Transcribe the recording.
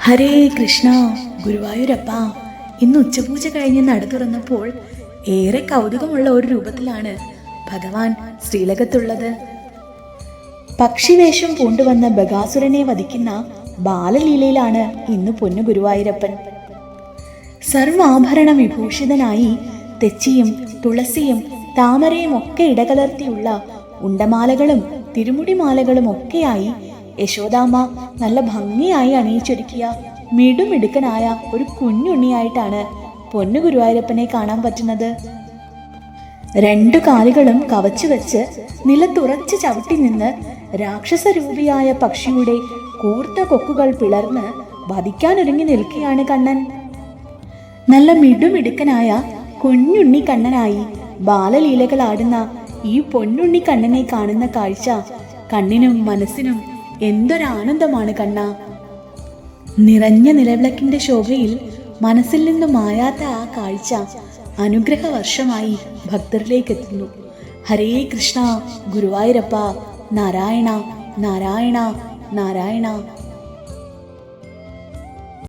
ഹരേ കൃഷ്ണ. ഗുരുവായൂരപ്പ, ഇന്ന് ഉച്ചപൂജ കഴിഞ്ഞ് നട തുറന്നപ്പോൾ ഏറെ കൗതുകമുള്ള ഒരു രൂപത്തിലാണ് ഭഗവാൻ ശ്രീലകത്തുള്ളത്. പക്ഷിവേഷം പൂണ്ടുവന്ന ബകാസുരനെ വധിക്കുന്ന ബാലലീലയിലാണ് ഇന്ന് പൊന്നു ഗുരുവായൂരപ്പൻ. സർവാഭരണ വിഭൂഷിതനായി തെച്ചിയും തുളസിയും താമരയും ഒക്കെ ഇടകലർത്തിയുള്ള ഉണ്ടമാലകളും തിരുമുടിമാലകളും ഒക്കെയായി യശോദാമ്മ നല്ല ഭംഗിയായി അണിയിച്ചൊരുക്കിയ മിടുമിടുക്കനായ ഒരു കുഞ്ഞുണ്ണിയായിട്ടാണ് പൊന്നു ഗുരുവായൂരപ്പനെ കാണാൻ പറ്റുന്നത്. രണ്ടു കാലുകളും കവച്ചു വെച്ച് നിലത്തുറച്ച് ചവിട്ടി നിന്ന് രാക്ഷസരൂപിയായ പക്ഷിയുടെ കൂർത്ത കൊക്കുകൾ പിളർന്ന് വധിക്കാനൊരുങ്ങി നിൽക്കുകയാണ് കണ്ണൻ. നല്ല മിടുമിടുക്കനായ കുഞ്ഞുണ്ണി കണ്ണനായി ബാലലീലകൾ ആടുന്ന ഈ പൊന്നുണ്ണി കണ്ണനെ കാണുന്ന കാഴ്ച കണ്ണിനും മനസ്സിനും എന്തൊരാനന്ദമാണ് കണ്ണ. നിറഞ്ഞ നിലവിളക്കിന്റെ ശോഭയിൽ മനസ്സിൽ നിന്ന് മായാത്ത ആ കാഴ്ച അനുഗ്രഹ വർഷമായി ഭക്തരിലേക്ക് എത്തുന്നു. ഹരേ കൃഷ്ണ. ഗുരുവായൂരപ്പ. നാരായണ നാരായണ നാരായണ.